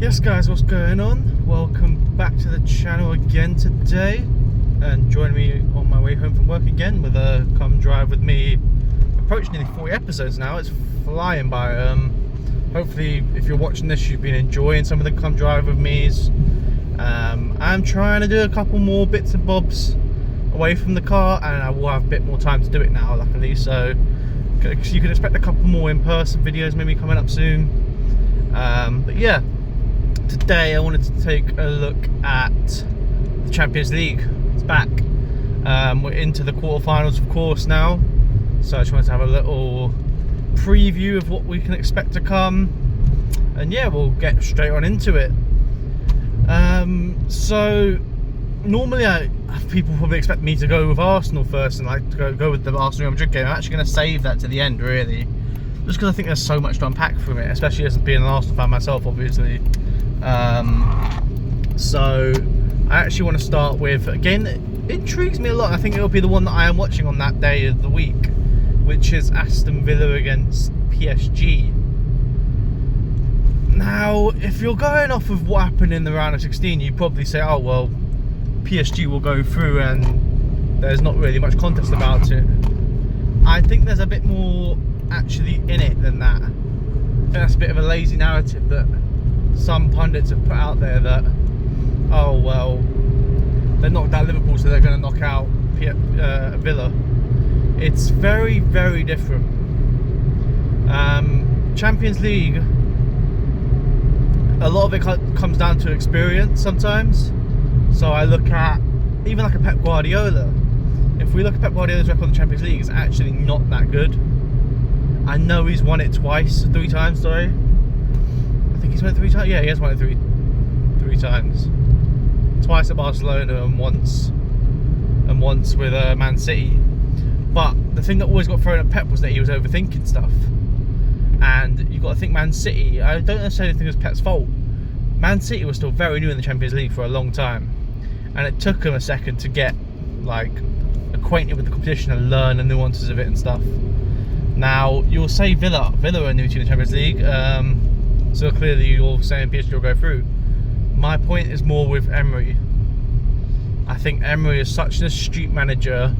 Yes guys, what's going on? Welcome back to the channel again today, and join me on my way home from work again with a come drive with me. Approaching nearly 40 episodes now, it's flying by. Hopefully if you're watching this you've been enjoying some of the come drive with me's. I'm trying to do a couple more bits and bobs away from the car, and I will have a bit more time to do it now luckily, so you can expect a couple more in-person videos maybe coming up soon. But yeah, today I wanted to take a look at the Champions League. It's back. We're into the quarterfinals of course now, so I just wanted to have a little preview of what we can expect to come, and yeah, we'll get straight on into it. So normally people probably expect me to go with Arsenal first and like to go with the Arsenal Real Madrid game. I'm actually going to save that to the end really, just because I think there's so much to unpack from it, especially as being an Arsenal fan myself obviously. So I actually want to start with a game that intrigues me a lot. I think it'll be the one that I am watching on that day of the week, which is Aston Villa against PSG. Now, if you're going off of what happened in the round of 16, you'd probably say, oh well, PSG will go through and there's not really much contest about it. I think there's a bit more actually in it than that. I think that's a bit of a lazy narrative that some pundits have put out there, that oh well, they knocked out Liverpool so they're going to knock out Villa. It's very, very different. Champions League, a lot of it comes down to experience sometimes. So I look at even like a Pep Guardiola. If we look at Pep Guardiola's record in the Champions League, it's actually not that good. I know he's won it three times, sorry. I think he's won it 3 times. Yeah, he has won it three times. Twice at Barcelona and once with Man City. But the thing that always got thrown at Pep was that he was overthinking stuff. And you've got to think, Man City, I don't necessarily think it was Pep's fault. Man City was still very new in the Champions League for a long time, and it took him a second to get like acquainted with the competition and learn the nuances of it and stuff. Now you'll say Villa are new to the Champions League, so clearly you're saying PSG will go through. My point is more with Emery. I think Emery is such an astute manager.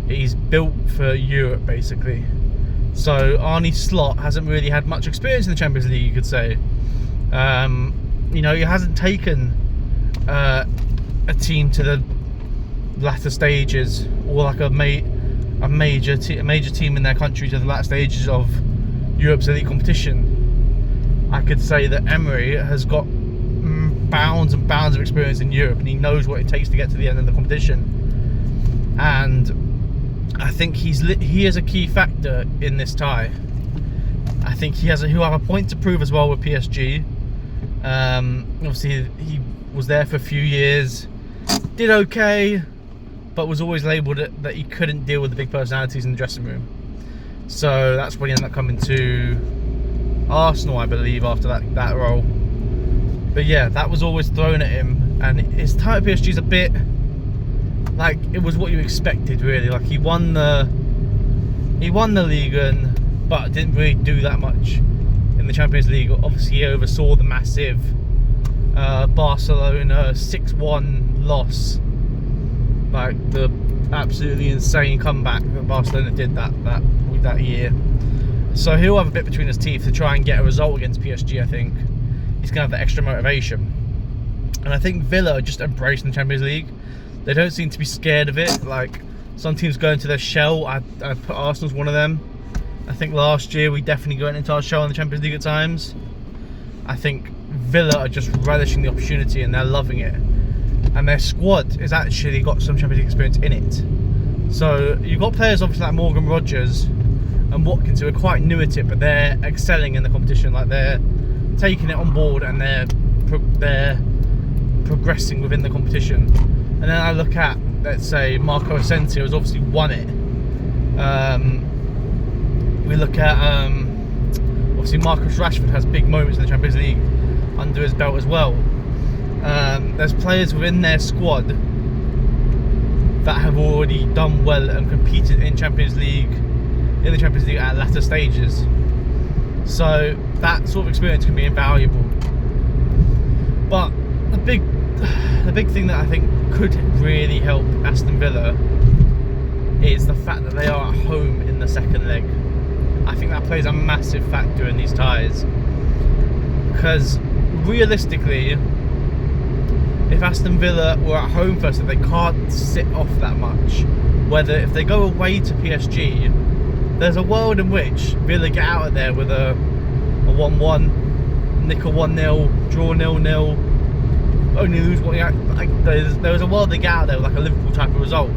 He's built for Europe basically. So Arne Slot hasn't really had much experience in the Champions League, you could say. You know, he hasn't taken a team to the latter stages, or like a major team in their country to the latter stages of Europe's elite competition. I could say that Emery has got bounds and bounds of experience in Europe, and he knows what it takes to get to the end of the competition. And I think he is a key factor in this tie. I think he'll have a point to prove as well with PSG. Obviously he was there for a few years, did okay, but was always labelled that he couldn't deal with the big personalities in the dressing room. So that's when he ended up coming to Arsenal, I believe, after that role. But yeah, that was always thrown at him, and his time at PSG is a bit like, it was what you expected really. Like he won the league, but didn't really do that much in the Champions League. Obviously he oversaw the massive Barcelona 6-1 loss, like the absolutely insane comeback that Barcelona did that year. So he'll have a bit between his teeth to try and get a result against PSG. I think he's gonna have that extra motivation, and I think Villa are just embracing the Champions League. They don't seem to be scared of it. Like some teams go into their shell. I put Arsenal's one of them. I think last year we definitely went into our shell in the Champions League at times. I think Villa are just relishing the opportunity and they're loving it. And their squad has actually got some Champions League experience in it. So you've got players obviously like Morgan Rogers and Watkins who are quite new at it, but they're excelling in the competition. Like they're taking it on board and they're progressing within the competition. And then I look at, let's say, Marco Asensio has obviously won it. We look at, obviously Marcus Rashford has big moments in the Champions League under his belt as well. There's players within their squad that have already done well and competed in the Champions League at latter stages. So that sort of experience can be invaluable. But the big thing that I think could really help Aston Villa is the fact that they are at home in the second leg. I think that plays a massive factor in these ties, because realistically, if Aston Villa were at home first, they can't sit off that much. Whether if they go away to PSG, there's a world in which Villa get out of there with a 1-1, nick a 1-0, draw 0-0, only lose one. Like, there's a world they get out of there with like a Liverpool type of result.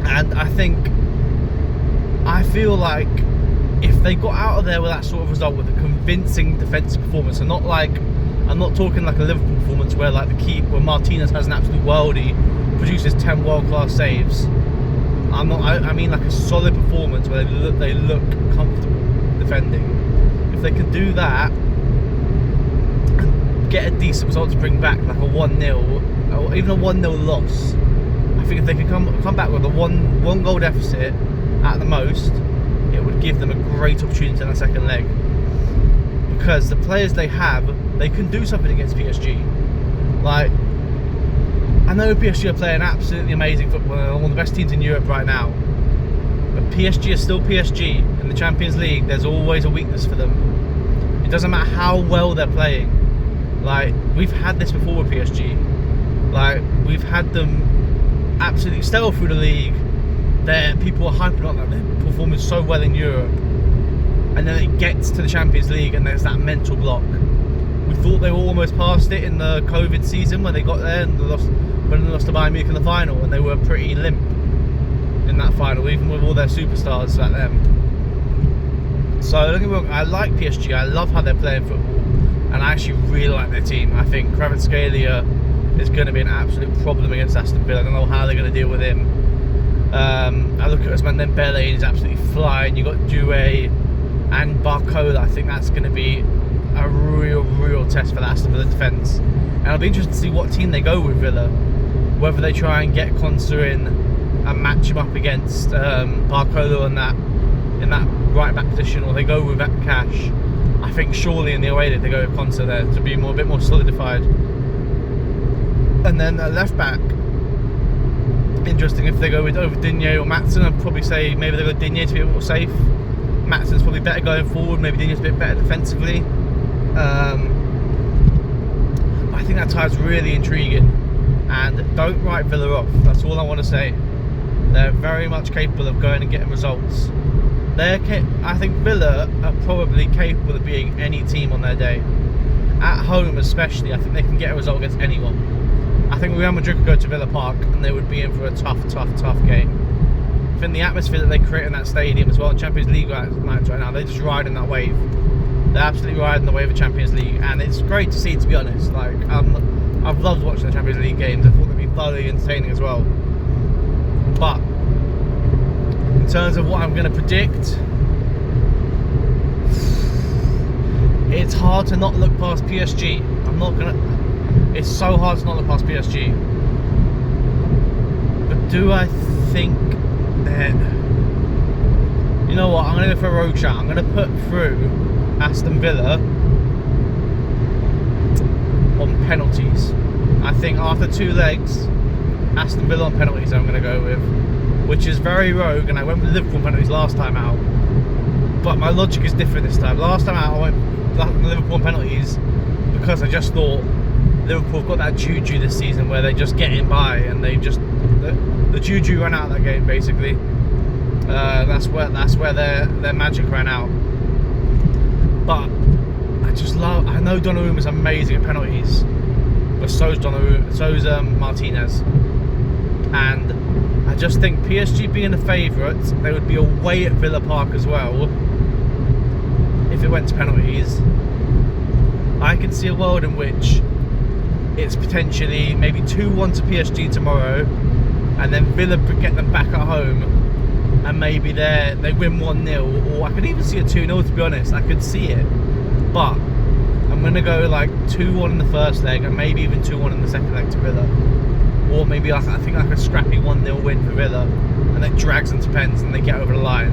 And I feel like if they got out of there with that sort of result, with a convincing defensive performance, and I'm not talking like a Liverpool performance where like where Martinez has an absolute worldie, produces 10 world-class saves. I mean like a solid performance where they look comfortable defending. If they can do that and get a decent result to bring back, like a 1-0 or even a 1-0 loss, I think if they could come back with a one goal deficit at the most, it would give them a great opportunity in the second leg. Because the players they have, they can do something against PSG. Like, I know PSG are playing absolutely amazing football, they're one of the best teams in Europe right now. But PSG is still PSG. In the Champions League, there's always a weakness for them. It doesn't matter how well they're playing. Like, we've had this before with PSG. Like, we've had them absolutely stellar through the league. People are hyping on that they're performing so well in Europe, and then it gets to the Champions League and there's that mental block. We thought they were almost past it in the COVID season when they got there and they lost to Bayern Munich in the final, and they were pretty limp in that final, even with all their superstars back then. So don't get me wrong, I like PSG, I love how they're playing football, and I actually really like their team. I think Kvaratskhelia is going to be an absolute problem against Aston Villa. I don't know how they're going to deal with him. I look at Ousmane Dembele, he's absolutely flying. You've got Doué and Barcola. I think that's going to be a real test for the Aston Villa defence. And I'll be interested to see what team they go with Villa. Whether they try and get Konsa in and match him up against Barcola in that right back position, or they go with Cash. I think surely in the away leg they go with Konsa there to be a bit more solidified. And then at left back, interesting if they go with over Digne or Maatsen. I'd probably say maybe they go Digne to be a bit more safe. Maatsen's probably better going forward, maybe Digne's a bit better defensively. I think that tie's really intriguing, and don't write Villa off, that's all I want to say. They're very much capable of going and getting results. I think Villa are probably capable of being any team on their day. At home especially, I think they can get a result against anyone. I think Real Madrid could go to Villa Park and they would be in for a tough game. I think the atmosphere that they create in that stadium as well, in Champions League nights right now, they're just riding that wave. They're absolutely riding the wave of Champions League, and it's great to see, to be honest. Like, I've loved watching the Champions League games. I thought they've been thoroughly entertaining as well. But in terms of what I'm going to predict, it's hard to not look past PSG. It's so hard to not look past PSG. But do I think that, you know what, I'm going to go for a rogue shot. I'm going to put through Aston Villa on penalties. I think after 2 legs, Aston Villa on penalties I'm going to go with, which is very rogue, and I went with Liverpool penalties last time out, but my logic is different this time. Last time out I went with Liverpool on penalties because I just thought Liverpool have got that juju this season where they just get in by, and they just the juju ran out of that game basically. That's where their magic ran out. But I know Donnarumma's amazing at penalties, but so's Martinez, and I just think PSG being the favourites, they would be away at Villa Park as well if it went to penalties. I can see a world in which it's potentially maybe 2-1 to PSG tomorrow, and then Villa get them back at home, and maybe they win 1-0, or I could even see a 2-0, to be honest. I could see it, but I'm going to go like 2-1 in the first leg, and maybe even 2-1 in the second leg to Villa, or maybe I think like a scrappy 1-0 win for Villa, and it drags into pens and they get over the line.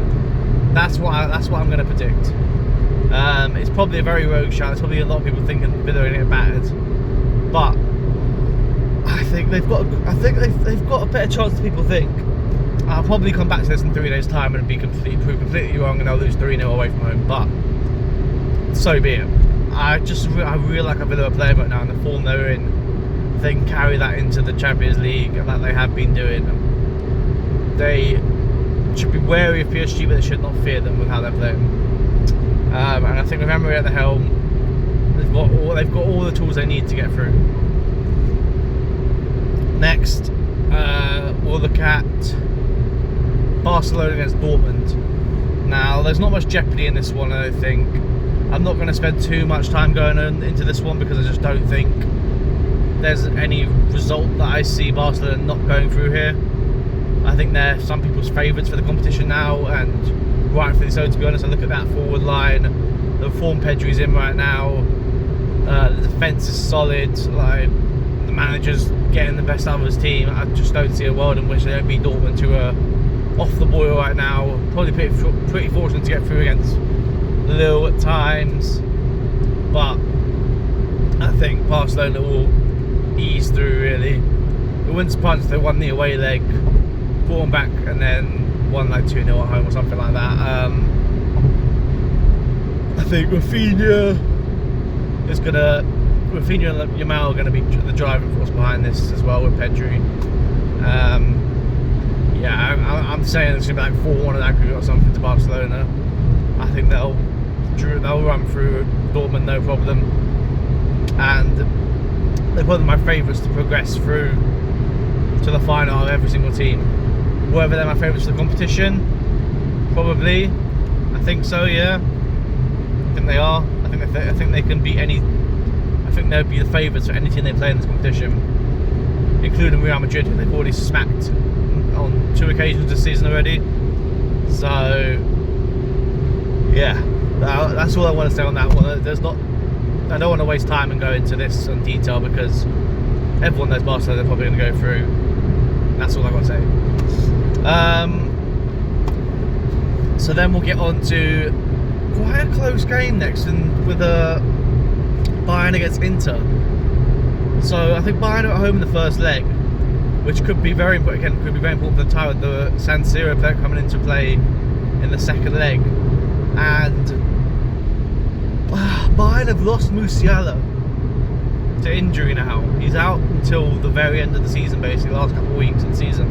That's what I'm going to predict. It's probably a very rogue shout. There's probably a lot of people thinking Villa are going to get battered, but I think they've got a better chance than people think. I'll probably come back to this in 3 days' time and be prove completely wrong, and they'll lose 3-0 away from home. But so be it. I really like how Villa are playing right now, and the form they're in. They can carry that into the Champions League like they have been doing. They should be wary of PSG, but they should not fear them with how they're playing. And I think with Emery at the helm, they've got all the tools they need to get through. Next, we'll look at Barcelona against Dortmund. Now, there's not much jeopardy in this one, I don't think. I'm not going to spend too much time going into this one because I just don't think there's any result that I see Barcelona not going through here. I think they're some people's favourites for the competition now, and rightfully so, to be honest. I look at that forward line, the form Pedri's in right now, the defence is solid, like, the manager's getting the best out of his team. I just don't see a world in which they don't beat Dortmund, who are off the boil right now. Probably pretty fortunate to get through against Lille at times, but I think Barcelona will ease through, really. It wouldn't surprise if they won the away leg, brought them back, and then won like 2-0 at home or something like that. I think Rafinha and Yamal are going to be the driving force behind this as well with Pedri. I'm saying it's going to be like 4-1 in aggregate or something to Barcelona. I think they'll run through Dortmund no problem, and they're probably my favourites to progress through to the final of every single team. Whether they're my favourites for the competition, probably. I think so, yeah. I think they are. I think they can beat any. I think they'll be the favourites for any team they play in this competition, including Real Madrid, who they've already smacked on 2 occasions this season already. So, yeah, that's all I want to say on that one. I don't want to waste time and go into this in detail because everyone knows Barcelona are probably going to go through. That's all I've got to say. So then we'll get on to quite a close game next, and with Bayern against Inter. So I think Bayern are at home in the first leg, which could be very important. Again, could be very important for the tie with the San Siro player coming into play in the second leg. And Bayern have lost Musiala to injury now. He's out until the very end of the season, basically, the last couple of weeks of the season.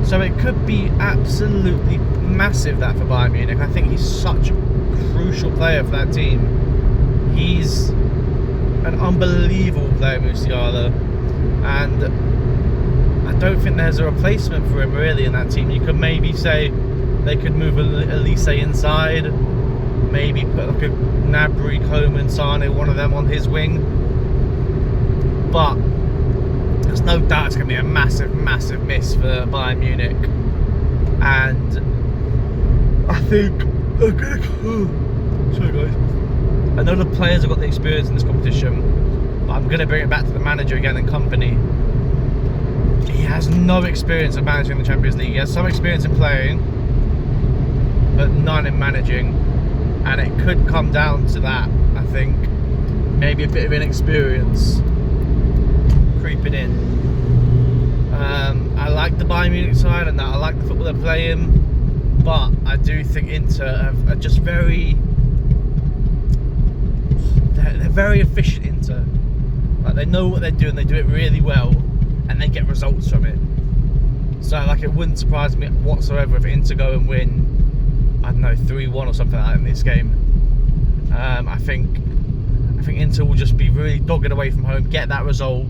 So it could be absolutely massive that for Bayern Munich. I think he's such a crucial player for that team. He's an unbelievable player, Musiala, and I don't think there's a replacement for him really in that team. You could maybe say they could move Elise inside, maybe put like a Gnabry, Coman, Sane, one of them on his wing. But there's no doubt it's going to be a massive, massive miss for Bayern Munich. And I think, sorry guys, I know the players have got the experience in this competition, but I'm going to bring it back to the manager again and company. He has no experience of managing the Champions League. He has some experience in playing, but none in managing. And it could come down to that, I think. Maybe a bit of inexperience creeping in. I like the Bayern Munich side and that. I like the football they're playing, but I do think Inter are just very... They're very efficient, Inter. Like, they know what they're doing, they do it really well, and they get results from it. So, like, it wouldn't surprise me whatsoever if Inter go and win, I don't know, 3-1 or something like that in this game. I think Inter will just be really dogged away from home, get that result,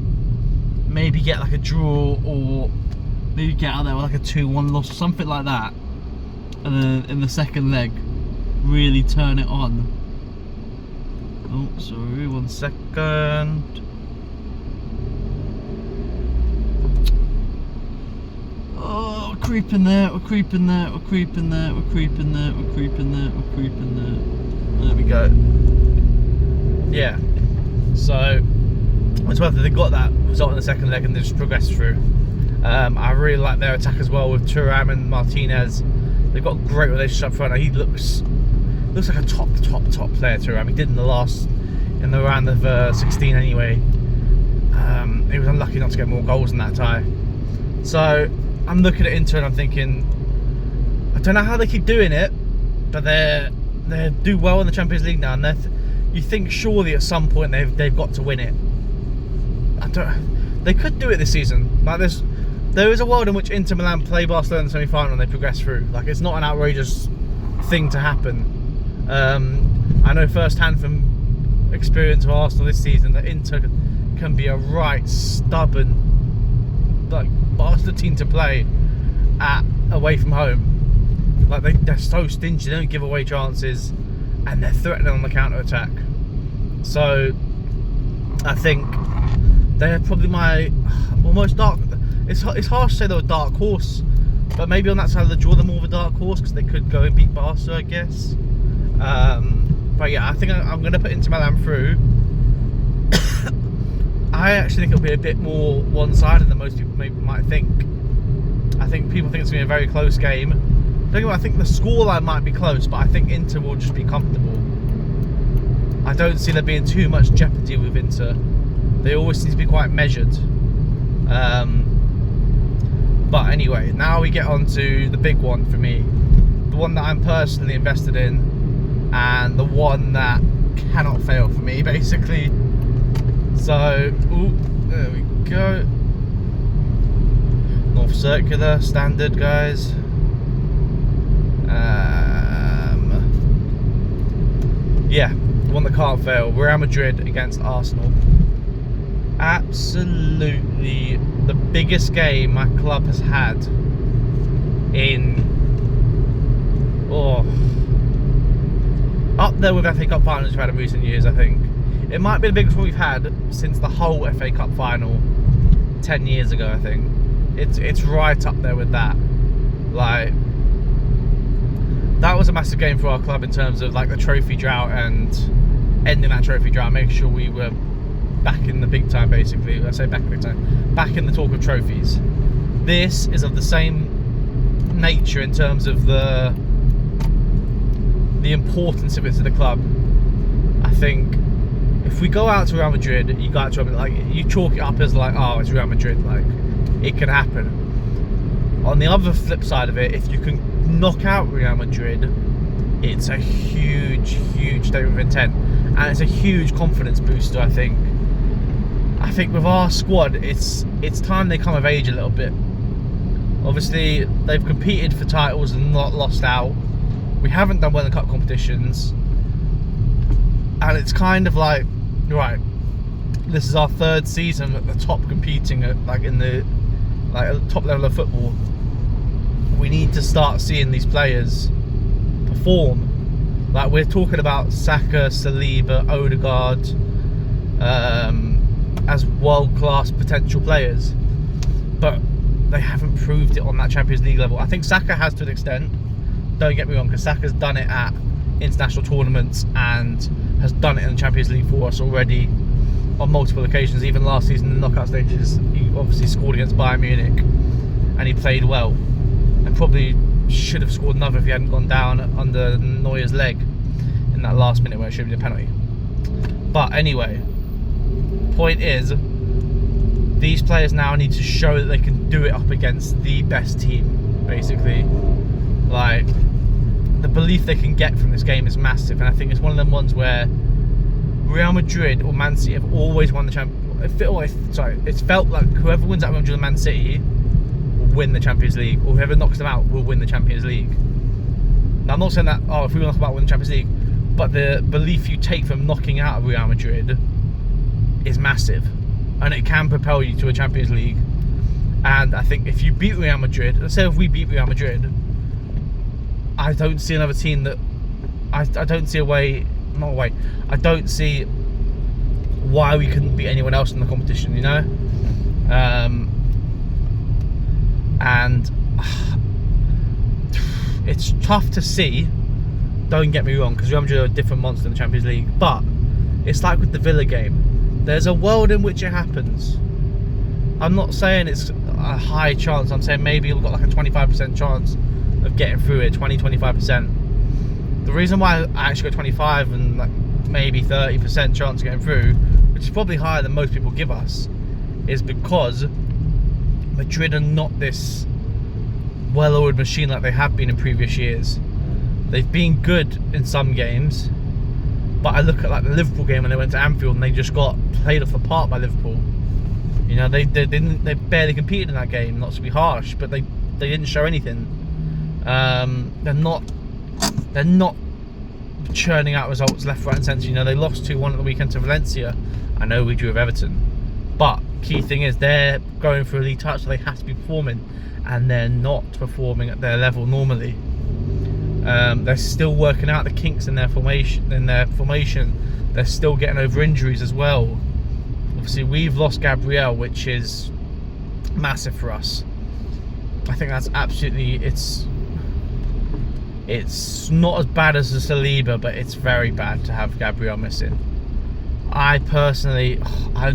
maybe get like a draw, or maybe get out there with like a 2-1 loss, something like that, and then in the second leg really turn it on. Oh, sorry, 1 second. Oh, we're creeping there, we're creeping there, we're creeping there, we're creeping there, we're creeping there, we're creeping there. There we go. Yeah. So, it's worth it. They got that result in the second leg and they just progressed through. I really like their attack as well with Thuram and Martinez. They've got a great relationship up front. He looks looks like a top player to him. He did in the round of 16 anyway. He was unlucky not to get more goals in that tie. So I'm looking at Inter and I'm thinking, I don't know how they keep doing it, but they do well in the Champions League now, and you think surely at some point they've got to win it. They could do it this season. Like there is a world in which Inter Milan play Barcelona in the semi-final and they progress through. Like, it's not an outrageous thing to happen. I know firsthand from experience of Arsenal this season that Inter can be a right stubborn, like, bastard team to play away from home. Like, they're so stingy, they don't give away chances, and they're threatening on the counter-attack. So I think they're probably my almost dark. It's harsh to say they're a dark horse, but maybe on that side of the draw they're more of a dark horse because they could go and beat Barca, I guess. But yeah, I think I'm going to put Inter Milan through. I actually think it'll be a bit more one-sided than most people maybe might think. I think people think it's going to be a very close game. Don't get me wrong, I think the scoreline might be close, but I think Inter will just be comfortable. I don't see there being too much jeopardy with Inter. They always seem to be quite measured. But anyway, now we get on to the big one for me. The one that I'm personally invested in, and the one that cannot fail for me, basically. So, there we go. North Circular, standard, guys. Yeah, the one that can't fail. Real Madrid against Arsenal. Absolutely the biggest game my club has had in up there with FA Cup finals we've had in recent years. I think it might be the biggest one we've had since the whole FA Cup final 10 years ago. I think it's right up there with that. Like, that was a massive game for our club in terms of like the trophy drought and ending that trophy drought, making sure we were back in the big time, basically. I say back in the big time, back in the talk of trophies. This is of the same nature in terms of the importance of it to the club. I think if we go out to Real Madrid, you go out to like, you chalk it up as like, oh, it's Real Madrid, like it can happen. On the other flip side of it, if you can knock out Real Madrid, it's a huge statement of intent, and it's a huge confidence booster. I think with our squad, it's time they come of age a little bit. Obviously, they've competed for titles and not lost out. We haven't done well in cup competitions, and it's kind of like, right, this is our third season at the top, competing at at the top level of football. We need to start seeing these players perform. Like, we're talking about Saka, Saliba, Odegaard as world-class potential players, but they haven't proved it on that Champions League level. I think Saka has to an extent, don't get me wrong, because Saka's done it at international tournaments and has done it in the Champions League for us already on multiple occasions. Even last season in the knockout stages, he obviously scored against Bayern Munich and he played well, and probably should have scored another if he hadn't gone down under Neuer's leg in that last minute where it should have been a penalty. But anyway, point is, these players now need to show that they can do it up against the best team, basically. Like, the belief they can get from this game is massive, and I think it's one of them ones where Real Madrid or Man City have always won the it's felt like whoever wins that Real Madrid and Man City will win the Champions League, or whoever knocks them out will win the Champions League. Now, I'm not saying that, if we knock them out, we'll win the Champions League, but the belief you take from knocking out of Real Madrid is massive, and it can propel you to a Champions League. And I think if you beat Real Madrid, let's say if we beat Real Madrid, I don't see another team that I don't see I don't see why we couldn't beat anyone else in the competition, you know. And it's tough to see, don't get me wrong, because Real Madrid are a different monster in the Champions League, but it's like with the Villa game. There's a world in which it happens. I'm not saying it's a high chance, I'm saying maybe we've got like a 25% chance of getting through it, 20-25%. The reason why I actually got 25 and like maybe 30% chance of getting through, which is probably higher than most people give us, is because Madrid are not this well-oiled machine like they have been in previous years. They've been good in some games, but I look at like the Liverpool game when they went to Anfield and they just got played off the park by Liverpool. You know, they barely competed in that game. Not to be harsh, but they didn't show anything. They're not churning out results left, right, and centre. You know, they lost 2-1 at the weekend to Valencia. I know we drew with Everton, but key thing is they're going for a league title, so they have to be performing, and they're not performing at their level normally. They're still working out the kinks in their formation. They're still getting over injuries as well. Obviously, we've lost Gabriel, which is massive for us. I think that's absolutely, it's not as bad as the Saliba, but it's very bad to have Gabriel missing. I personally, I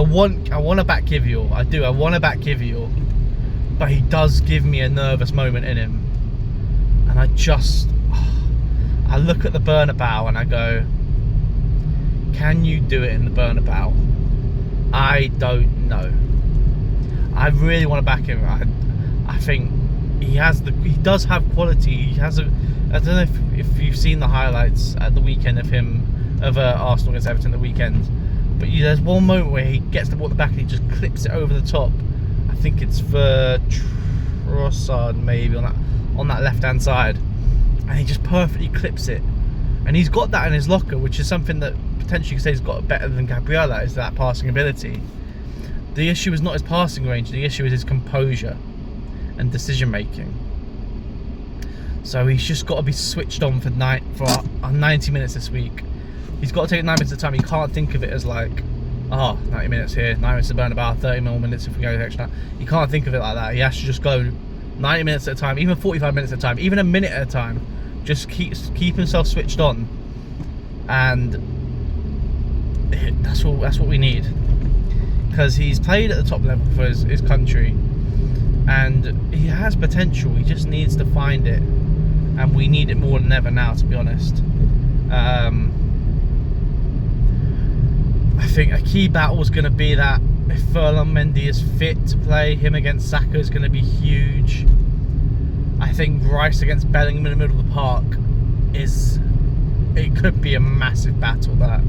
want to back Kivior. I do. I want to back Kivior, but he does give me a nervous moment in him, and I look at the Bernabeu and I go, can you do it in the Bernabeu? I don't know. I really want to back him. I think he does have quality. He has I don't know if you've seen the highlights at the weekend of Arsenal against Everton the weekend, but there's one moment where he gets the ball at the back and he just clips it over the top. I think it's for Trossard maybe on that left hand side, and he just perfectly clips it. And he's got that in his locker, which is something that potentially you could say he's got better than Gabriel, is that passing ability. The issue is not his passing range, the issue is his composure and decision making. So he's just got to be switched on for 90 minutes this week. He's got to take 9 minutes at a time. He can't think of it as like, 90 minutes here, 9 minutes to burn, about 30 more minutes if we go extra. He can't think of it like that. He has to just go 90 minutes at a time, even 45 minutes at a time, even a minute at a time. Just keep himself switched on, and that's what we need, because he's played at the top level for his country, and he has potential. He just needs to find it, and we need it more than ever now, to be honest. I think a key battle is going to be that if Ferland Mendy is fit to play, him against Saka is going to be huge. I think Rice against Bellingham in the middle of the park it could be a massive battle. That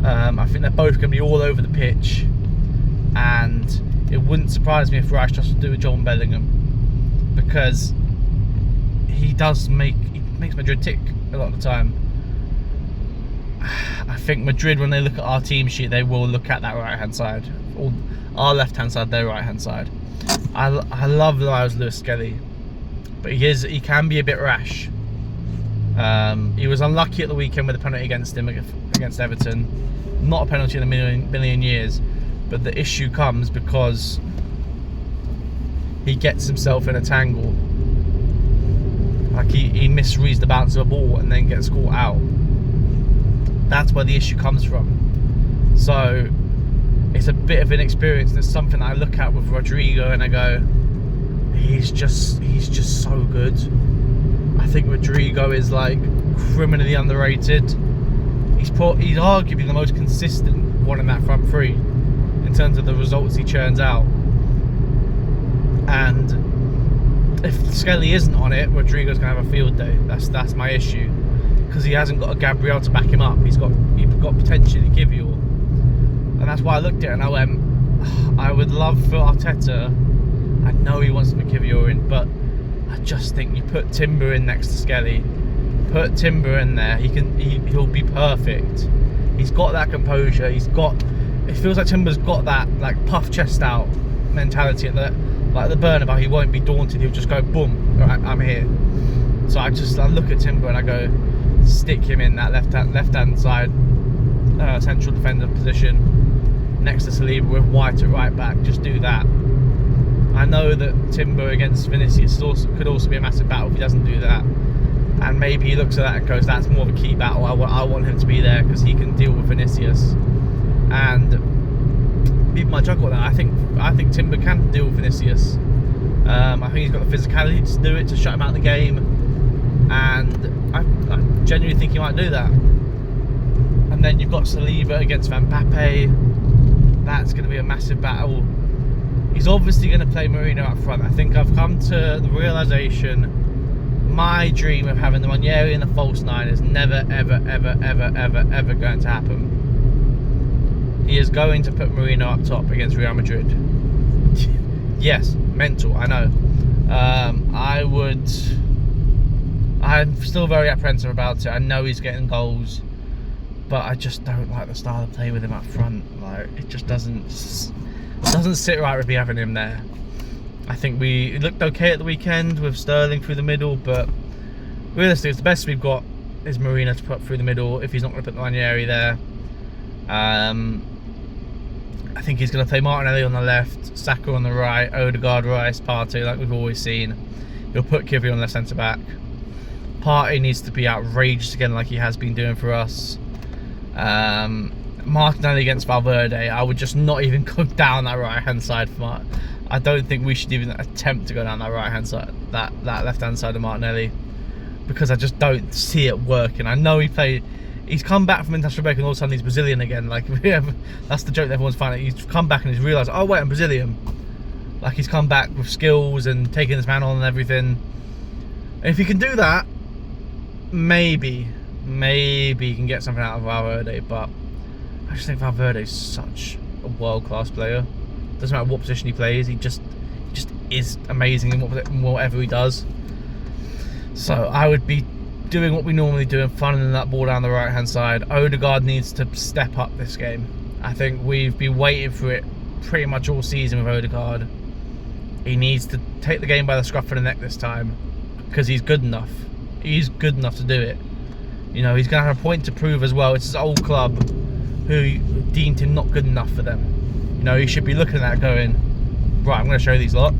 I think they're both going to be all over the pitch, and it wouldn't surprise me if Rice just to do with John Bellingham, because he makes Madrid tick a lot of the time. I think Madrid, when they look at our team sheet, they will look at that right hand side, or our left hand side, their right hand side. I love Lewis Skelly, but he can be a bit rash. He was unlucky at the weekend with a penalty against him against Everton. Not a penalty in a million years, but the issue comes because he gets himself in a tangle. Like he misreads the bounce of a ball and then gets caught out. That's where the issue comes from. So it's a bit of an experience, and it's something that I look at with Rodrigo and I go, he's just so good. I think Rodrigo is like criminally underrated. He's arguably the most consistent one in that front three in terms of the results he churns out. And if Skelly isn't on it, Rodrigo's gonna have a field day. That's my issue, because he hasn't got a Gabriel to back him up. He's got potentially Kivior, and that's why I looked at it and I went, I would love for Arteta. I know he wants to put Kivior in, but I just think you put Timber in next to Skelly. Put Timber in there. He'll be perfect. He's got that composure. It feels like Timber's got that like puff chest out mentality at the Bernabeu. He won't be daunted. He'll just go boom. Right, I'm here. So I look at Timber and I go, stick him in that left hand side central defender position next to Saliba with White at right back. Just do that. I know that Timber against Vinicius could also be a massive battle if he doesn't do that, and maybe he looks at that and goes, that's more of a key battle. I want him to be there because he can deal with Vinicius, and people might juggle that. I think Timber can deal with Vinicius. I think he's got the physicality to do it, to shut him out of the game. and I genuinely think he might do that. And then you've got Saliba against Van Pape. That's going to be a massive battle. He's obviously going to play Marino up front. I think I've come to the realisation, my dream of having the Ranieri and the false nine is never, ever, ever, ever, ever, ever going to happen. He is going to put Marino up top against Real Madrid. Yes, mental, I know. I'm still very apprehensive about it. I know he's getting goals, but I just don't like the style of play with him up front. Like, it just doesn't sit right with me having him there. I think we looked okay at the weekend with Sterling through the middle, but realistically, the best we've got is Marino to put through the middle if he's not going to put Ranieri there. I think he's going to play Martinelli on the left, Saka on the right, Odegaard, Rice, Partey, like we've always seen. He'll put Kivri on left centre back. Partey needs to be outrageous again, like he has been doing for us. Martinelli against Valverde, I would just not even go down that right hand side for I don't think we should even attempt to go down that right hand side, that left hand side of Martinelli, because I just don't see it working. I know he's come back from international break and all of a sudden he's Brazilian again. Like, that's the joke that everyone's finding. He's come back and he's realised, oh wait, I'm Brazilian. Like, he's come back with skills and taking this man on and everything. And if he can do that, maybe he can get something out of Valverde, but I just think Valverde is such a world-class player. Doesn't matter what position he plays, he just is amazing in whatever he does. So I would be doing what we normally do and funneling that ball down the right-hand side. Odegaard needs to step up this game. I think we've been waiting for it pretty much all season with Odegaard. He needs to take the game by the scruff of the neck this time, because he's good enough. He's good enough to do it. You know, he's going to have a point to prove as well. It's his old club who deemed him not good enough for them. You know, he should be looking at that going, right, I'm going to show these lot.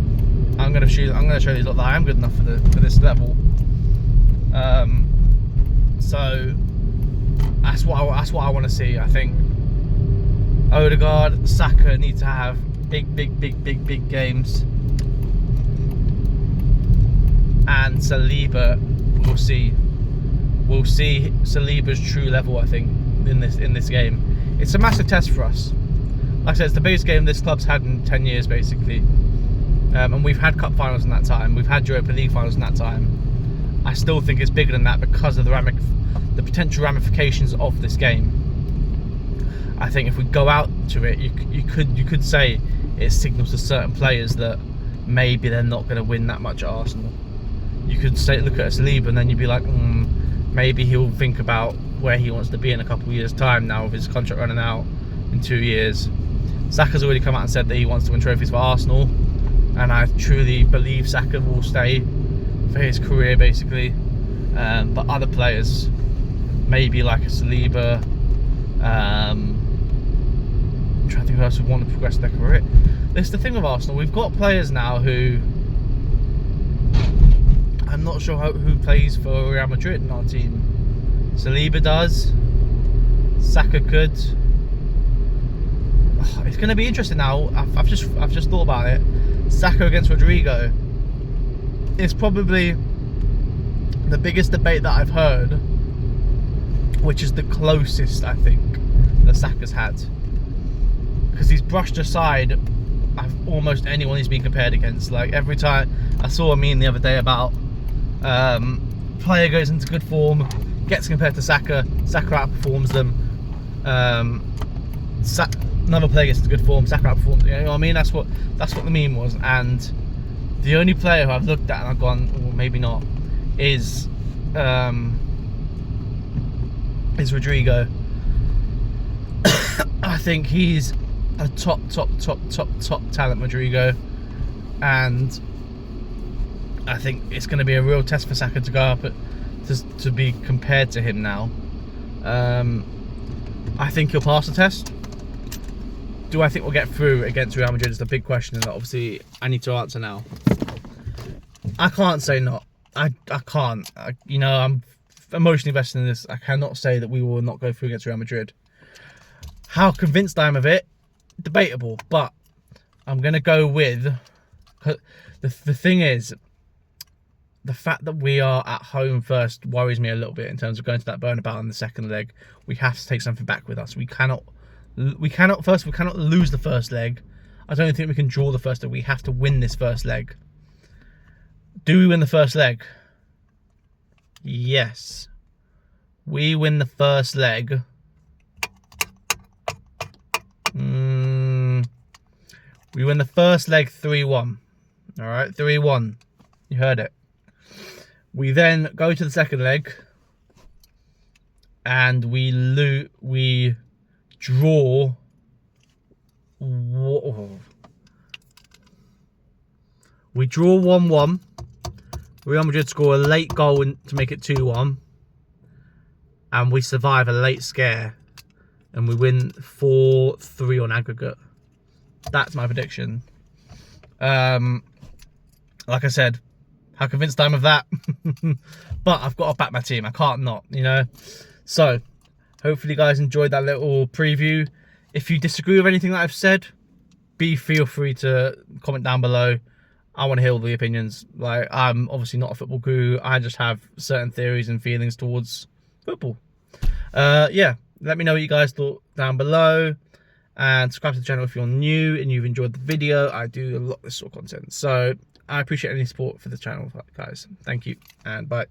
I'm going to show these lot that I am good enough for this level. So that's what I want to see. I think Odegaard, Saka need to have big games, and Saliba, we'll see Saliba's true level. I think in this game, it's a massive test for us. Like I said, it's the biggest game this club's had in 10 years basically, and we've had cup finals in that time. We've had Europa League finals in that time. I still think it's bigger than that because of the potential ramifications of this game. I think if we go out to it, you could say it signals to certain players that maybe they're not going to win that much at Arsenal. You could say, look at Saliba, and then you'd be like, maybe he'll think about where he wants to be in a couple of years' time now with his contract running out in 2 years. Saka's already come out and said that he wants to win trophies for Arsenal, and I truly believe Saka will stay for his career basically. But other players, maybe like a Saliba, I'm trying to think who else would want to progress their career. That's the thing with Arsenal, we've got players now who, I'm not sure who plays for Real Madrid in our team. Saliba does, Saka could. It's going to be interesting now. I've just thought about it. Saka against Rodrigo is probably the biggest debate that I've heard, which is the closest I think that Saka's had, because he's brushed aside almost anyone he's been compared against. Like, every time I saw a meme the other day about player goes into good form, gets compared to Saka, Saka outperforms them. Another player gets into good form, Saka outperforms. You know what I mean? That's what the meme was. And the only player who I've looked at and I've gone, well, maybe not, is Rodrigo. I think he's a top talent, Rodrigo, and I think it's going to be a real test for Saka to go up to be compared to him now. I think he'll pass the test. Do I think we'll get through against Real Madrid is the big question that obviously I need to answer now. I can't say not. I can't. You know, I'm emotionally invested in this. I cannot say that we will not go through against Real Madrid. How convinced I am of it, debatable. But I'm going to go with... The thing is, the fact that we are at home first worries me a little bit in terms of going to that burnabout in the second leg. We have to take something back with us. We cannot lose the first leg. I don't think we can draw the first leg. We have to win this first leg. Do we win the first leg? Yes. We win the first leg. We win the first leg 3-1. All right, 3-1. You heard it. We then go to the second leg, and we draw. We draw 1-1. Real Madrid score a late goal to make it 2-1, and we survive a late scare, and we win 4-3 on aggregate. That's my prediction. Like I said, how convinced I am of that. But I've got to back my team. I can't not, you know. So, hopefully you guys enjoyed that little preview. If you disagree with anything that I've said, feel free to comment down below. I want to hear all the opinions. Like, I'm obviously not a football guru. I just have certain theories and feelings towards football. Yeah, let me know what you guys thought down below. And subscribe to the channel if you're new and you've enjoyed the video. I do a lot of this sort of content. So I appreciate any support for the channel, guys. Thank you, and bye.